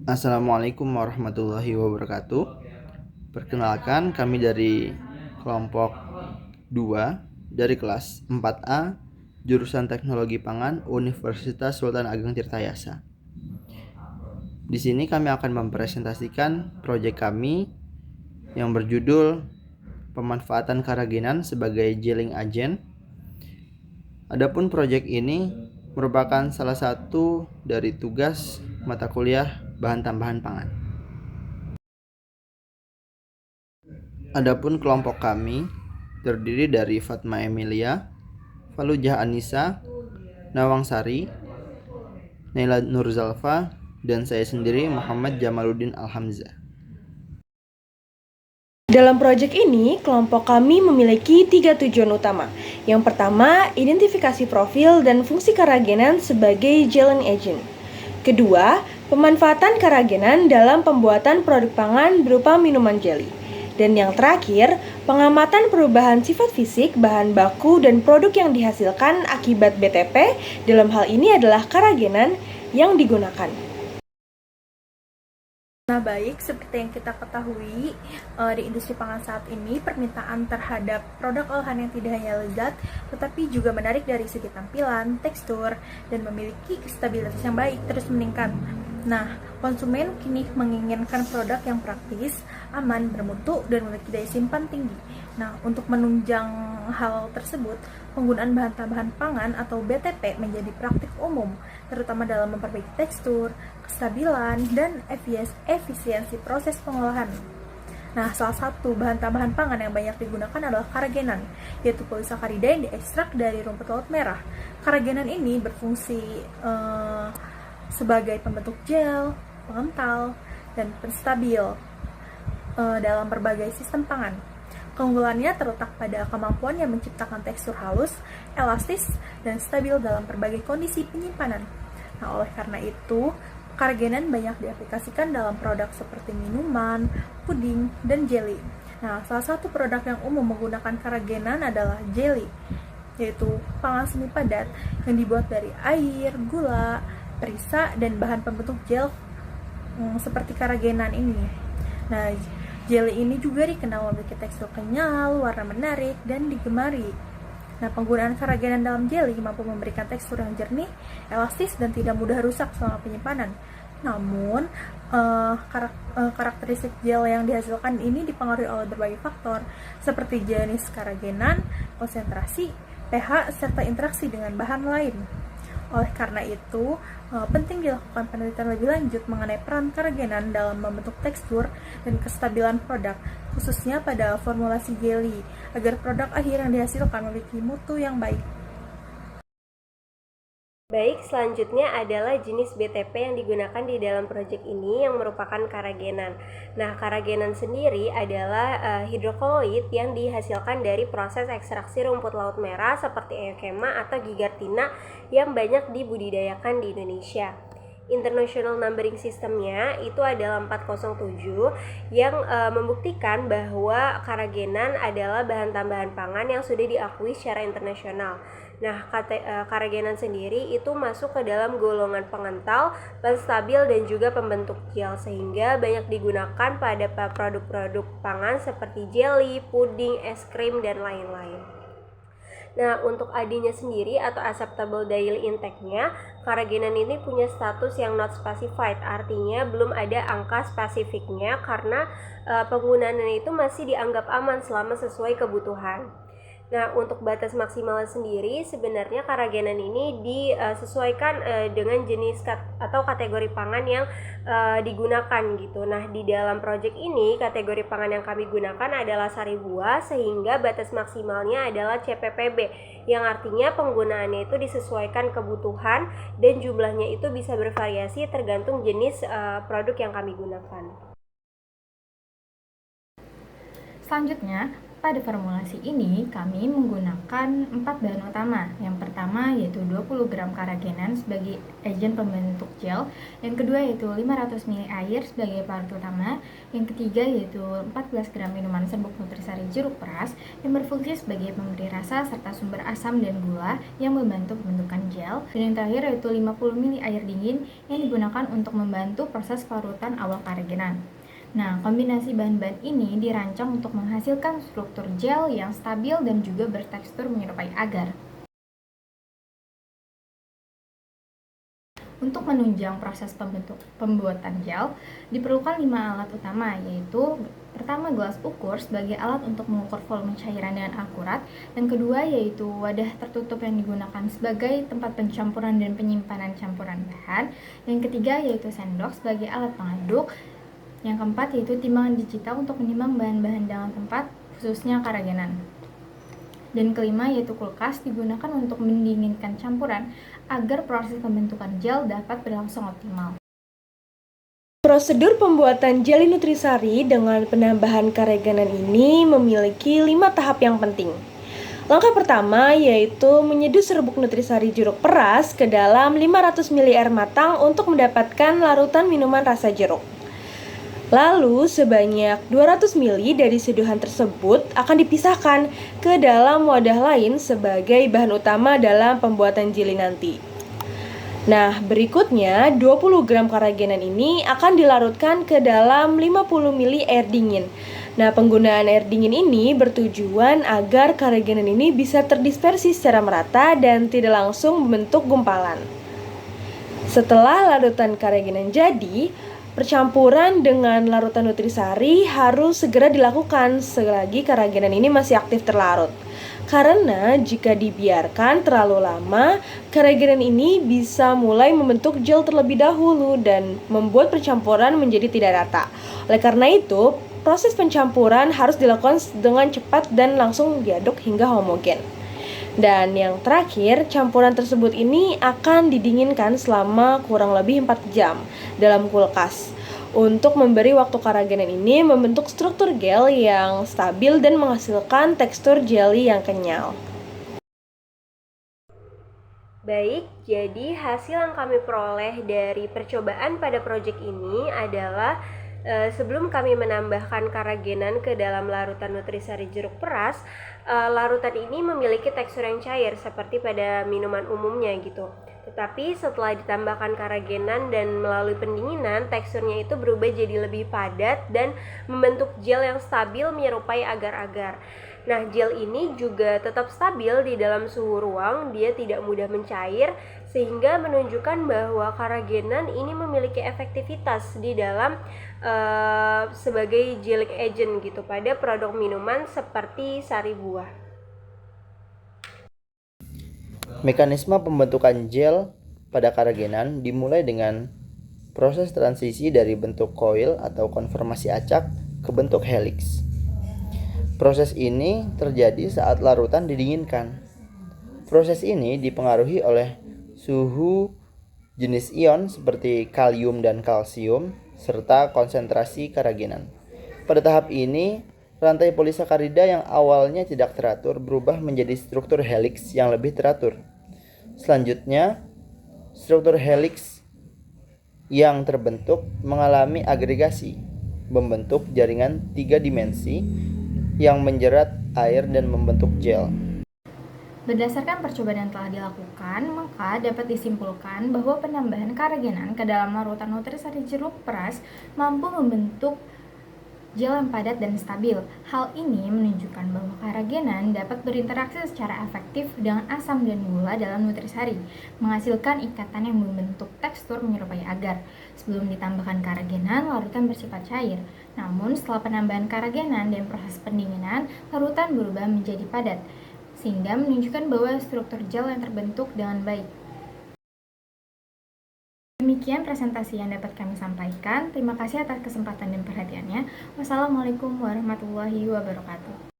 Assalamualaikum warahmatullahi wabarakatuh. Perkenalkan, kami dari kelompok 2 dari kelas 4A jurusan Teknologi Pangan Universitas Sultan Ageng Tirtayasa. Di sini kami akan mempresentasikan proyek kami yang berjudul pemanfaatan keragenan sebagai gelling agent. Adapun proyek ini merupakan salah satu dari tugas mata kuliah bahan tambahan pangan. Adapun kelompok kami terdiri dari Fatma Emilia, Falujah Anissa, Nawang Sari, Naila Nurzalfa, dan saya sendiri Muhammad Jamaluddin Alhamzah. Dalam proyek ini, kelompok kami memiliki 3 tujuan utama. Yang pertama, identifikasi profil dan fungsi keragenan sebagai gelling agent. Kedua, pemanfaatan keragenan dalam pembuatan produk pangan berupa minuman jelly. Dan yang terakhir, pengamatan perubahan sifat fisik, bahan baku, dan produk yang dihasilkan akibat BTP, dalam hal ini adalah keragenan yang digunakan. Nah baik, seperti yang kita ketahui di industri pangan saat ini, permintaan terhadap produk olahan yang tidak hanya lezat, tetapi juga menarik dari segi tampilan, tekstur, dan memiliki stabilitas yang baik terus meningkat. Nah, konsumen kini menginginkan produk yang praktis, aman, bermutu, dan memiliki daya simpan tinggi. Nah, untuk menunjang hal tersebut, penggunaan bahan tambahan pangan atau BTP menjadi praktik umum, terutama dalam memperbaiki tekstur, kestabilan, dan efisiensi proses pengolahan. Nah, salah satu bahan tambahan pangan yang banyak digunakan adalah karagenan, yaitu polisakarida yang diekstrak dari rumput laut merah. Karagenan ini berfungsi sebagai pembentuk gel, pengental, dan penstabil dalam berbagai sistem pangan. Keunggulannya terletak pada kemampuannya menciptakan tekstur halus, elastis, dan stabil dalam berbagai kondisi penyimpanan. Nah, oleh karena itu, karagenan banyak diaplikasikan dalam produk seperti minuman, puding, dan jelly. Nah, salah satu produk yang umum menggunakan karagenan adalah jelly, yaitu pangan semi padat yang dibuat dari air, gula, perisa, dan bahan pembentuk gel seperti karagenan ini. Nah, jelly ini juga dikenal memiliki tekstur kenyal, warna menarik, dan digemari. Nah, penggunaan karagenan dalam jelly mampu memberikan tekstur yang jernih, elastis, dan tidak mudah rusak selama penyimpanan. Namun, karakteristik gel yang dihasilkan ini dipengaruhi oleh berbagai faktor, seperti jenis karagenan, konsentrasi, pH, serta interaksi dengan bahan lain. Oleh karena itu, penting dilakukan penelitian lebih lanjut mengenai peran karagenan dalam membentuk tekstur dan kestabilan produk, khususnya pada formulasi jelly, agar produk akhir yang dihasilkan memiliki mutu yang baik. Baik, selanjutnya adalah jenis BTP yang digunakan di dalam proyek ini yang merupakan karagenan. Nah, karagenan sendiri adalah hidrokoloid yang dihasilkan dari proses ekstraksi rumput laut merah seperti Euchema atau Gigartina yang banyak dibudidayakan di Indonesia. International Numbering System-nya itu adalah 407 yang membuktikan bahwa karagenan adalah bahan tambahan pangan yang sudah diakui secara internasional. Nah, karagenan sendiri itu masuk ke dalam golongan pengental, penstabil, dan juga pembentuk gel, sehingga banyak digunakan pada produk-produk pangan seperti jelly, puding, es krim, dan lain-lain. Nah, untuk AD-nya sendiri atau acceptable daily intake-nya, karagenan ini punya status yang not specified, artinya belum ada angka spesifiknya karena penggunaannya itu masih dianggap aman selama sesuai kebutuhan. Nah, untuk batas maksimal sendiri sebenarnya karagenan ini disesuaikan dengan jenis atau kategori pangan yang digunakan gitu. Nah, di dalam proyek ini kategori pangan yang kami gunakan adalah sari buah, sehingga batas maksimalnya adalah CPPB, yang artinya penggunaannya itu disesuaikan kebutuhan dan jumlahnya itu bisa bervariasi tergantung jenis produk yang kami gunakan. Selanjutnya, Pada formulasi ini, kami menggunakan 4 bahan utama. Yang pertama yaitu 20 gram karagenan sebagai agen pembentuk gel. Yang kedua yaitu 500 ml air sebagai parut utama. Yang ketiga yaitu 14 gram minuman serbuk nutrisari jeruk peras yang berfungsi sebagai pemberi rasa serta sumber asam dan gula yang membantu pembentukan gel. Dan yang terakhir yaitu 50 ml air dingin yang digunakan untuk membantu proses parutan awal karagenan. Nah, kombinasi bahan-bahan ini dirancang untuk menghasilkan struktur gel yang stabil dan juga bertekstur menyerupai agar. Untuk menunjang proses pembuatan gel, diperlukan 5 alat utama, yaitu pertama gelas ukur sebagai alat untuk mengukur volume cairan dengan akurat. Yang kedua yaitu wadah tertutup yang digunakan sebagai tempat pencampuran dan penyimpanan campuran bahan. Yang ketiga yaitu sendok sebagai alat pengaduk. Yang keempat yaitu timbangan digital untuk menimbang bahan-bahan dalam tempat, khususnya karagenan. Dan kelima yaitu kulkas digunakan untuk mendinginkan campuran agar proses pembentukan gel dapat berlangsung optimal. Prosedur pembuatan jelly nutrisari dengan penambahan karagenan ini memiliki 5 tahap yang penting. Langkah pertama yaitu menyeduh serbuk nutrisari jeruk peras ke dalam 500 ml air matang untuk mendapatkan larutan minuman rasa jeruk. Lalu sebanyak 200 ml dari seduhan tersebut akan dipisahkan ke dalam wadah lain sebagai bahan utama dalam pembuatan jelly nanti. Nah, berikutnya 20 gram karagenan ini akan dilarutkan ke dalam 50 ml air dingin. Nah, penggunaan air dingin ini bertujuan agar karagenan ini bisa terdispersi secara merata dan tidak langsung membentuk gumpalan. Setelah larutan karagenan jadi, percampuran dengan larutan nutrisari harus segera dilakukan selagi karagenan ini masih aktif terlarut. Karena jika dibiarkan terlalu lama, karagenan ini bisa mulai membentuk gel terlebih dahulu dan membuat percampuran menjadi tidak rata. Oleh karena itu, proses pencampuran harus dilakukan dengan cepat dan langsung diaduk hingga homogen. Dan yang terakhir, campuran tersebut ini akan didinginkan selama kurang lebih 4 jam dalam kulkas untuk memberi waktu karagenan ini membentuk struktur gel yang stabil dan menghasilkan tekstur jelly yang kenyal. Baik, jadi hasil yang kami peroleh dari percobaan pada proyek ini adalah sebelum kami menambahkan karagenan ke dalam larutan nutrisari jeruk peras, larutan ini memiliki tekstur yang cair seperti pada minuman umumnya gitu. Tetapi setelah ditambahkan karagenan dan melalui pendinginan, teksturnya itu berubah jadi lebih padat dan membentuk gel yang stabil menyerupai agar-agar. Nah, gel ini juga tetap stabil di dalam suhu ruang, dia tidak mudah mencair, sehingga menunjukkan bahwa karagenan ini memiliki efektivitas di dalam sebagai gelling agent gitu pada produk minuman seperti sari buah. Mekanisme pembentukan gel pada karagenan dimulai dengan proses transisi dari bentuk coil atau konformasi acak ke bentuk helix. Proses ini terjadi saat larutan didinginkan. Proses ini dipengaruhi oleh suhu jenis ion seperti kalium dan kalsium serta konsentrasi karagenan. Pada tahap ini, rantai polisakarida yang awalnya tidak teratur berubah menjadi struktur helix yang lebih teratur. Selanjutnya, struktur helix yang terbentuk mengalami agregasi, membentuk jaringan 3 dimensi yang menjerat air dan membentuk gel. Berdasarkan percobaan yang telah dilakukan, maka dapat disimpulkan bahwa penambahan karagenan ke dalam larutan nutrisari jeruk peras mampu membentuk gel yang padat dan stabil. Hal ini menunjukkan bahwa karagenan dapat berinteraksi secara efektif dengan asam dan gula dalam nutrisari, menghasilkan ikatan yang membentuk tekstur menyerupai agar. Sebelum ditambahkan karagenan, larutan bersifat cair. Namun, setelah penambahan karagenan dan proses pendinginan, larutan berubah menjadi padat, sehingga menunjukkan bahwa struktur gel yang terbentuk dengan baik. Demikian presentasi yang dapat kami sampaikan. Terima kasih atas kesempatan dan perhatiannya. Wassalamualaikum warahmatullahi wabarakatuh.